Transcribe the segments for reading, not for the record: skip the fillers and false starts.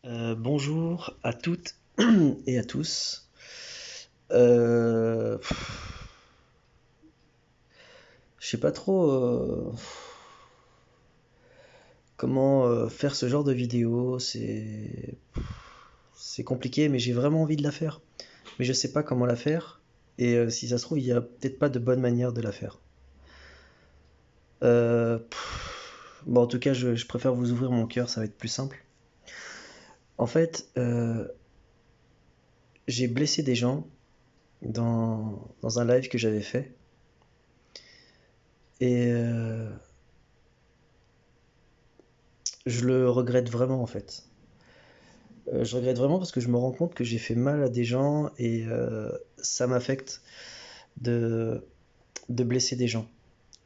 Bonjour à toutes et à tous. Euh, je sais pas trop comment faire ce genre de vidéo. C'est compliqué, mais j'ai vraiment envie de la faire. Mais je sais pas comment la faire. Et si ça se trouve, il y a peut-être pas de bonne manière de la faire. Bon, en tout cas, je préfère vous ouvrir mon cœur, ça va être plus simple. En fait, j'ai blessé des gens dans un live que j'avais fait. Et je le regrette vraiment en fait. Je regrette vraiment parce que je me rends compte que j'ai fait mal à des gens et ça m'affecte de, de blesser des gens.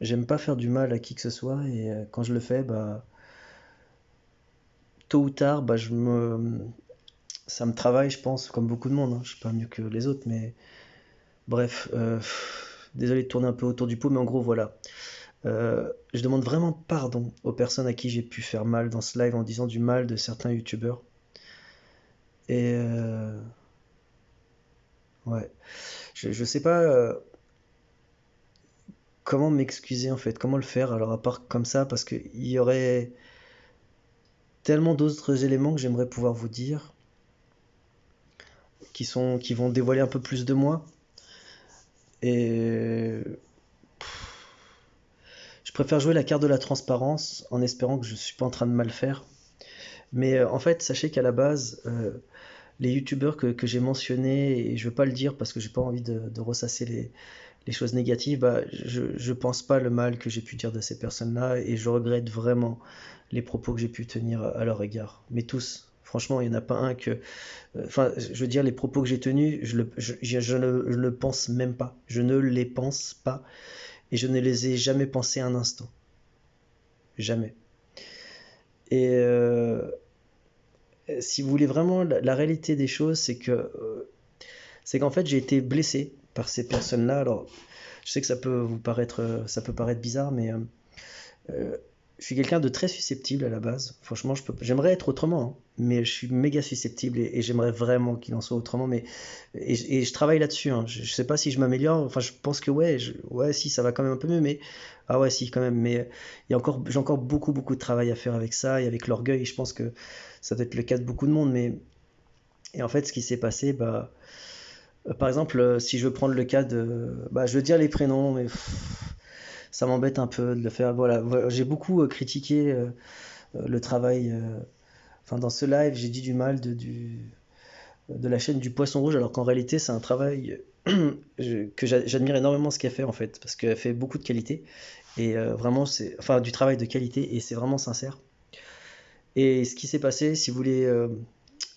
J'aime pas faire du mal à qui que ce soit et quand je le fais, bah, tôt ou tard, bah, ça me travaille, je pense, comme beaucoup de monde, hein. Je suis pas mieux que les autres, mais bref, désolé de tourner un peu autour du pot, mais en gros, voilà. Je demande vraiment pardon aux personnes à qui j'ai pu faire mal dans ce live en disant du mal de certains youtubeurs. Et ouais, je sais pas comment m'excuser en fait, comment le faire alors à part comme ça, parce qu'il y aurait tellement d'autres éléments que j'aimerais pouvoir vous dire, qui vont dévoiler un peu plus de moi. Et je préfère jouer la carte de la transparence en espérant que je suis pas en train de mal faire. Mais en fait, sachez qu'à la base, les youtubeurs que j'ai mentionnés, et je veux pas le dire parce que j'ai pas envie de ressasser les choses négatives, bah, je pense pas le mal que j'ai pu dire de ces personnes-là et je regrette vraiment les propos que j'ai pu tenir à leur égard. Mais tous, franchement, il n'y en a pas un que. Enfin, je veux dire, les propos que j'ai tenus, je ne pense même pas. Je ne les pense pas et je ne les ai jamais pensés un instant. Jamais. Et si vous voulez vraiment la réalité des choses, c'est qu'en fait j'ai été blessé par ces personnes-là. Alors, je sais que ça peut paraître bizarre, mais Euh, je suis quelqu'un de très susceptible à la base. Franchement, j'aimerais être autrement, hein, mais je suis méga susceptible et j'aimerais vraiment qu'il en soit autrement. Et je travaille là-dessus, hein. Je sais pas si je m'améliore. Enfin, je pense que ouais, ouais, si, ça va quand même un peu mieux. Mais ah ouais, si, quand même. Mais j'ai encore beaucoup, beaucoup de travail à faire avec ça et avec l'orgueil. Je pense que ça doit être le cas de beaucoup de monde. Mais et en fait, ce qui s'est passé, bah, par exemple, si je veux prendre le cas bah, je veux dire les prénoms, mais ça m'embête un peu de le faire. Voilà, j'ai beaucoup critiqué le travail. Enfin, dans ce live, j'ai dit du mal de la chaîne du Poisson Rouge, alors qu'en réalité, c'est un travail que j'admire énormément ce qu'elle fait en fait, parce qu'elle fait beaucoup de qualité et vraiment, c'est enfin du travail de qualité et c'est vraiment sincère. Et ce qui s'est passé, si vous voulez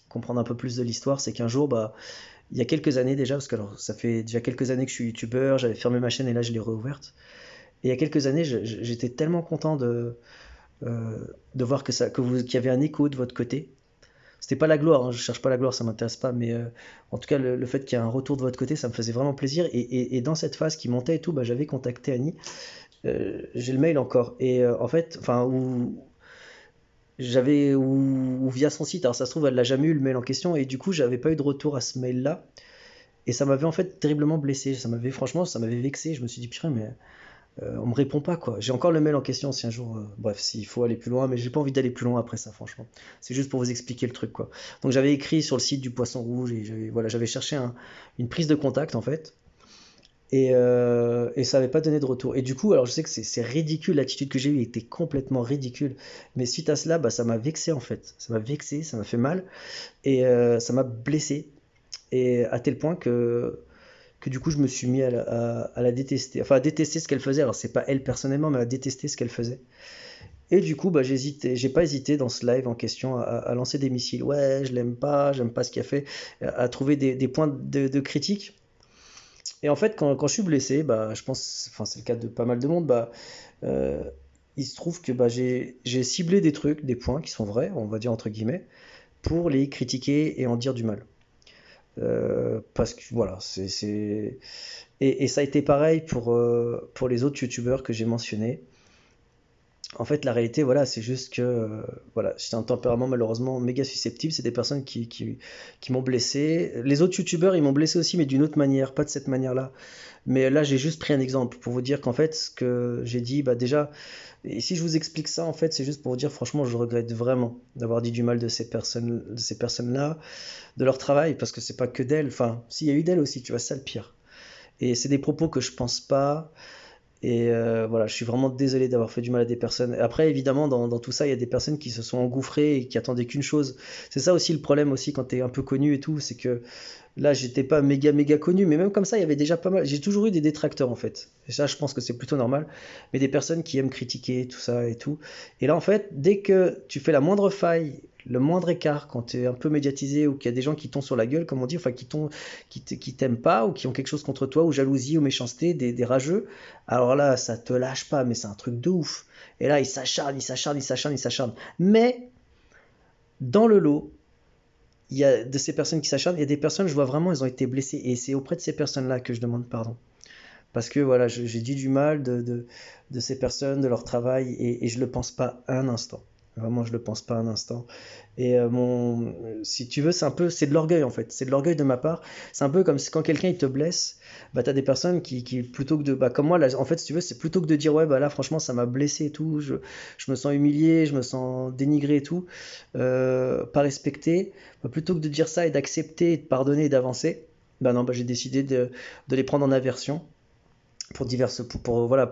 comprendre un peu plus de l'histoire, c'est qu'un jour, bah, il y a quelques années déjà, parce que alors, ça fait déjà quelques années que je suis youtubeur, j'avais fermé ma chaîne et là je l'ai réouverte. Et il y a quelques années, j'étais tellement content euh, de voir qu'il y avait un écho de votre côté. C'était pas la gloire, hein, je cherche pas la gloire, ça m'intéresse pas, mais en tout cas, le fait qu'il y ait un retour de votre côté, ça me faisait vraiment plaisir. Et dans cette phase qui montait et tout, bah, j'avais contacté Annie. J'ai le mail encore. Et en fait, enfin, ou via son site, alors ça se trouve, elle l'a jamais eu le mail en question, et du coup, j'avais pas eu de retour à ce mail-là. Et ça m'avait en fait terriblement blessé. Franchement, ça m'avait vexé. Je me suis dit, putain, mais on me répond pas quoi. J'ai encore le mail en question si un jour, bref, s'il faut aller plus loin, mais j'ai pas envie d'aller plus loin après ça, franchement. C'est juste pour vous expliquer le truc quoi. Donc j'avais écrit sur le site du Poisson Rouge et j'avais cherché une prise de contact en fait. Et ça n'avait pas donné de retour. Et du coup, alors je sais que c'est ridicule, l'attitude que j'ai eue était complètement ridicule. Mais suite à cela, bah, ça m'a vexé en fait. Ça m'a vexé, ça m'a fait mal et ça m'a blessé. Et à tel point que du coup je me suis mis à la détester, enfin à détester ce qu'elle faisait. Alors c'est pas elle personnellement, mais à détester ce qu'elle faisait. Et du coup, bah, j'ai pas hésité dans ce live en question à lancer des missiles. Ouais, je l'aime pas, j'aime pas ce qu'il a fait, à trouver des points de critique. Et en fait, quand je suis blessé, bah, je pense, enfin c'est le cas de pas mal de monde, bah, euh, il se trouve que bah, j'ai ciblé des trucs, des points qui sont vrais, on va dire entre guillemets, pour les critiquer et en dire du mal. Parce que voilà, et ça a été pareil pour les autres youtubeurs que j'ai mentionnés. En fait, la réalité, voilà, c'est juste que voilà, j'ai un tempérament malheureusement méga susceptible. C'est des personnes qui m'ont blessé. Les autres youtubeurs, ils m'ont blessé aussi, mais d'une autre manière, pas de cette manière-là. Mais là, j'ai juste pris un exemple pour vous dire qu'en fait, ce que j'ai dit, bah déjà, et si je vous explique ça, en fait, c'est juste pour vous dire, franchement, je regrette vraiment d'avoir dit du mal de ces personnes-là, de leur travail, parce que c'est pas que d'elles. Enfin, s'il y a eu d'elles aussi, tu vois, c'est ça le pire. Et c'est des propos que je pense pas. Et voilà, je suis vraiment désolé d'avoir fait du mal à des personnes. Après, évidemment, dans tout ça, il y a des personnes qui se sont engouffrées et qui attendaient qu'une chose. C'est ça aussi le problème aussi quand t'es un peu connu et tout, c'est que là, j'étais pas méga méga connu, mais même comme ça, il y avait déjà pas mal. J'ai toujours eu des détracteurs en fait. Et ça, je pense que c'est plutôt normal. Mais des personnes qui aiment critiquer tout ça et tout. Et là, en fait, dès que tu fais la moindre faille, le moindre écart, quand tu es un peu médiatisé ou qu'il y a des gens qui tombent sur la gueule, comme on dit, enfin qui t'aiment pas ou qui ont quelque chose contre toi, ou jalousie ou méchanceté, des rageux, alors là, ça te lâche pas, mais c'est un truc de ouf. Et là, ils s'acharnent, ils s'acharnent, ils s'acharnent, ils s'acharnent. Mais dans le lot, il y a de ces personnes qui s'acharnent, il y a des personnes, je vois vraiment, elles ont été blessées. Et c'est auprès de ces personnes-là que je demande pardon. Parce que voilà, j'ai dit du mal de ces personnes, de leur travail, et je le pense pas un instant. Vraiment, je le pense pas un instant. Et si tu veux, c'est de l'orgueil en fait. C'est de l'orgueil de ma part. C'est un peu comme quand quelqu'un il te blesse, bah t'as des personnes plutôt que de, bah comme moi là, en fait, si tu veux, c'est plutôt que de dire ouais bah là franchement ça m'a blessé et tout, je me sens humilié, je me sens dénigré et tout, pas respecté, bah, plutôt que de dire ça et d'accepter, de pardonner et d'avancer, bah non bah j'ai décidé de les prendre en aversion pour diverses voilà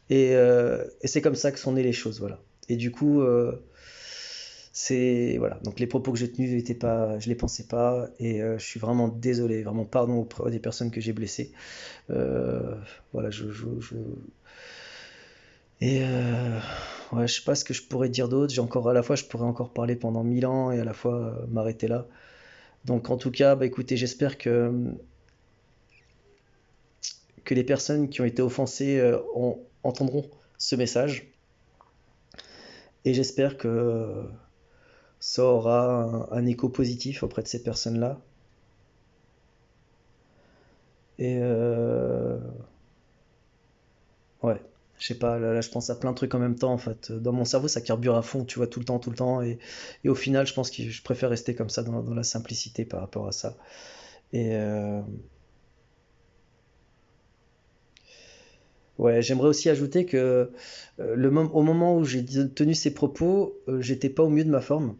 et c'est comme ça que sont nées les choses voilà. Et du coup c'est voilà, donc les propos que j'ai tenus étaient pas, je les pensais pas et je suis vraiment désolé, vraiment pardon auprès des personnes que j'ai blessées. Euh, voilà, et ouais, je sais pas ce que je pourrais dire d'autre. J'ai encore à la fois je pourrais encore parler pendant 1000 ans et à la fois m'arrêter là. Donc en tout cas, bah écoutez, j'espère que les personnes qui ont été offensées entendront ce message et j'espère que ça aura un écho positif auprès de ces personnes-là. Et ouais, je sais pas, là, je pense à plein de trucs en même temps en fait. Dans mon cerveau, ça carbure à fond, tu vois, tout le temps. Et au final, je pense que je préfère rester comme ça dans la simplicité par rapport à ça. Et ouais, j'aimerais aussi ajouter que au moment où j'ai tenu ces propos, j'étais pas au mieux de ma forme.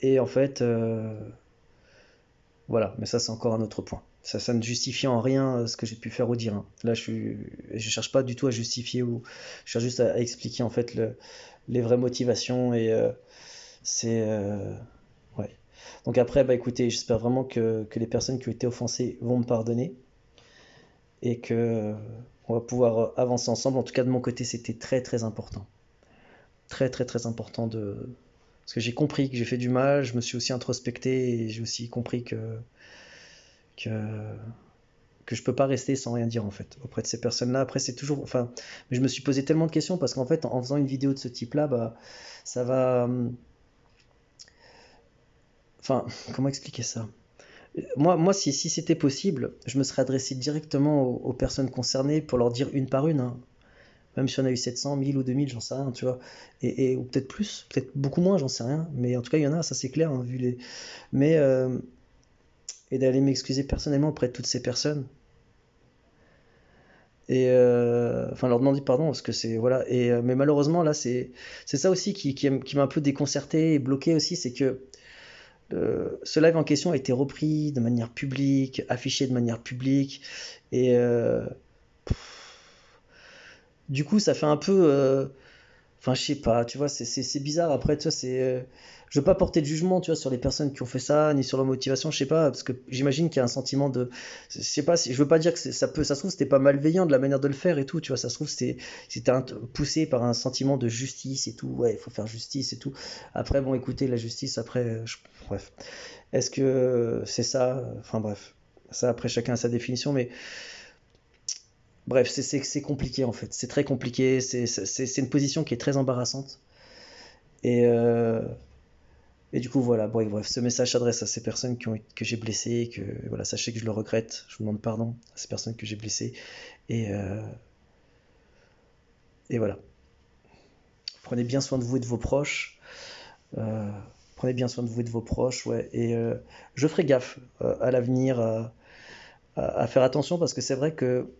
Et en fait, voilà, mais ça c'est encore un autre point. Ça ne justifie en rien ce que j'ai pu faire ou dire, hein. Là, je cherche pas du tout à justifier ou je cherche juste à expliquer en fait les vraies motivations et c'est ouais. Donc après, bah écoutez, j'espère vraiment que les personnes qui ont été offensées vont me pardonner et que on va pouvoir avancer ensemble. En tout cas, de mon côté, c'était très très important, très très très important de parce que j'ai compris que j'ai fait du mal. Je me suis aussi introspecté et j'ai aussi compris que que je peux pas rester sans rien dire en fait auprès de ces personnes-là. Après c'est toujours, enfin, mais je me suis posé tellement de questions parce qu'en fait en faisant une vidéo de ce type-là, bah ça va, enfin comment expliquer ça? Moi si c'était possible, je me serais adressé directement aux personnes concernées pour leur dire une par une, hein. Même si on a eu 700, 1000 ou 2000, j'en sais rien, tu vois. Ou peut-être plus, peut-être beaucoup moins, j'en sais rien. Mais en tout cas, il y en a, ça c'est clair, hein, vu les. Mais et d'aller m'excuser personnellement auprès de toutes ces personnes et enfin leur demander pardon parce que c'est voilà et mais malheureusement là c'est ça aussi qui m'a un peu déconcerté et bloqué aussi, c'est que ce live en question a été repris de manière publique, affiché de manière publique et du coup ça fait un peu enfin, je sais pas, tu vois, c'est bizarre. Après, tu vois, je veux pas porter de jugement, tu vois, sur les personnes qui ont fait ça, ni sur leur motivation, je sais pas, parce que j'imagine qu'il y a un sentiment de. Je sais pas, je veux pas dire que ça se trouve, c'était pas malveillant de la manière de le faire et tout, tu vois, ça se trouve, c'était poussé par un sentiment de justice et tout, ouais, il faut faire justice et tout. Après, bon, écoutez, la justice, après, bref. Est-ce que c'est ça? Enfin, bref. Ça, après, chacun a sa définition, mais bref, c'est compliqué en fait. C'est très compliqué. C'est une position qui est très embarrassante. Et, et du coup, voilà. Bon, bref, ce message s'adresse à ces personnes que j'ai blessées. Que, voilà, sachez que je le regrette. Je vous demande pardon à ces personnes que j'ai blessées. Et, et voilà. Prenez bien soin de vous et de vos proches. Euh, Prenez bien soin de vous et de vos proches, ouais. Et je ferai gaffe à l'avenir à faire attention parce que c'est vrai que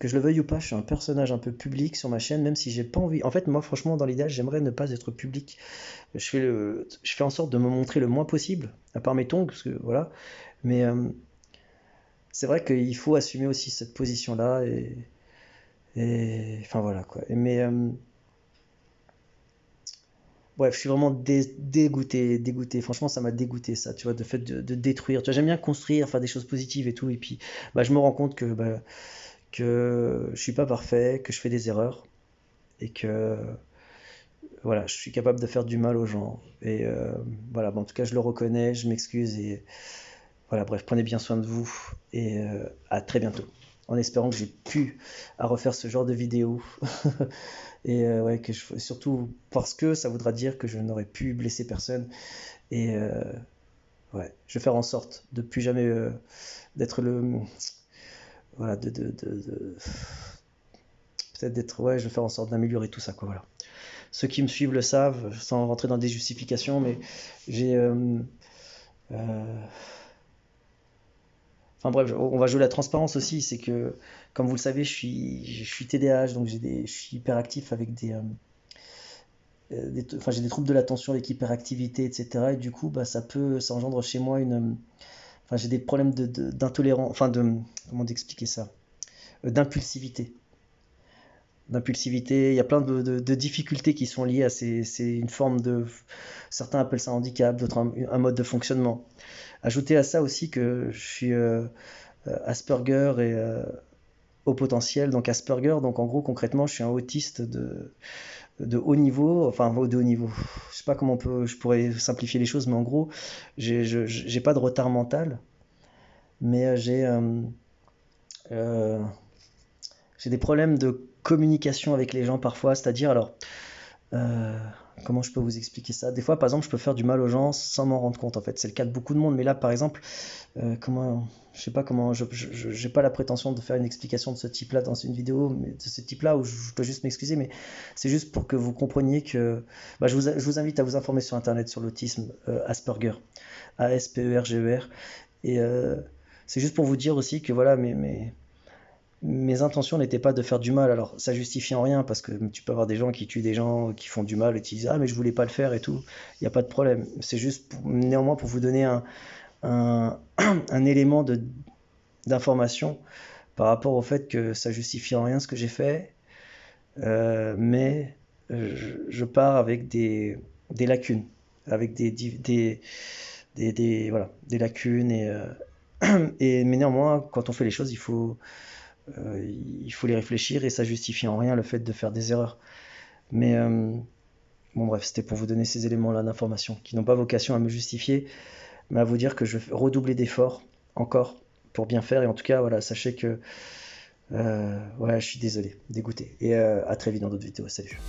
je le veuille ou pas, je suis un personnage un peu public sur ma chaîne, même si j'ai pas envie. En fait, moi, franchement, dans l'idéal, j'aimerais ne pas être public. Je fais en sorte de me montrer le moins possible, à part mes tongs, parce que voilà. Mais c'est vrai qu'il faut assumer aussi cette position-là enfin voilà quoi. Bref, je suis vraiment dégoûté. Franchement, ça m'a dégoûté ça, tu vois, de fait de détruire. Tu vois, j'aime bien construire, faire des choses positives et tout, et puis bah, je me rends compte que je suis pas parfait, que je fais des erreurs et que voilà, je suis capable de faire du mal aux gens. Et voilà, bon, en tout cas, je le reconnais, je m'excuse et voilà, bref, prenez bien soin de vous et à très bientôt. En espérant que j'ai pu à refaire ce genre de vidéo et ouais, surtout parce que ça voudra dire que je n'aurais pu blesser personne et ouais, je vais faire en sorte de plus jamais d'être le voilà, peut-être d'être ouais, je vais faire en sorte d'améliorer tout ça quoi, voilà. Ceux qui me suivent le savent, sans rentrer dans des justifications, mais j'ai euh, enfin bref, on va jouer la transparence aussi, c'est que, comme vous le savez, je suis TDAH, donc je suis hyperactif avec enfin, j'ai des troubles de l'attention avec hyperactivité, etc. Et du coup, bah, ça engendre chez moi enfin, j'ai des problèmes d'intolérance, enfin comment d'expliquer ça? D'impulsivité. D'impulsivité, il y a plein de difficultés qui sont liées à c'est une forme certains appellent ça handicap, d'autres un mode de fonctionnement. Ajoutez à ça aussi que je suis Asperger et haut potentiel, donc Asperger, donc en gros concrètement je suis un autiste de haut niveau, enfin de haut niveau, je sais pas comment je pourrais simplifier les choses, mais en gros j'ai pas de retard mental, mais euh, j'ai des problèmes de communication avec les gens parfois, c'est-à-dire alors Euh, comment je peux vous expliquer ça? Des fois, par exemple, je peux faire du mal aux gens sans m'en rendre compte. En fait, c'est le cas de beaucoup de monde. Mais là, par exemple, je sais pas comment, j'ai pas la prétention de faire une explication de ce type-là dans une vidéo, mais de ce type-là où je dois juste m'excuser. Mais c'est juste pour que vous compreniez que, bah, je vous invite à vous informer sur Internet sur l'autisme Asperger, Asperger. Et c'est juste pour vous dire aussi que voilà, mes intentions n'étaient pas de faire du mal. Alors, ça justifie en rien, parce que tu peux avoir des gens qui tuent des gens, qui font du mal, et tu dis, ah, mais je voulais pas le faire et tout. Il n'y a pas de problème. C'est juste néanmoins pour vous donner un, un élément d'information par rapport au fait que ça justifie en rien ce que j'ai fait, mais je pars avec des lacunes, avec voilà, des lacunes, mais néanmoins, quand on fait les choses, il faut les réfléchir et ça justifie en rien le fait de faire des erreurs. Mais bon bref, c'était pour vous donner ces éléments-là d'information qui n'ont pas vocation à me justifier, mais à vous dire que je vais redoubler d'efforts encore pour bien faire. Et en tout cas, voilà, sachez que ouais, je suis désolé, dégoûté. Et à très vite dans d'autres vidéos. Salut.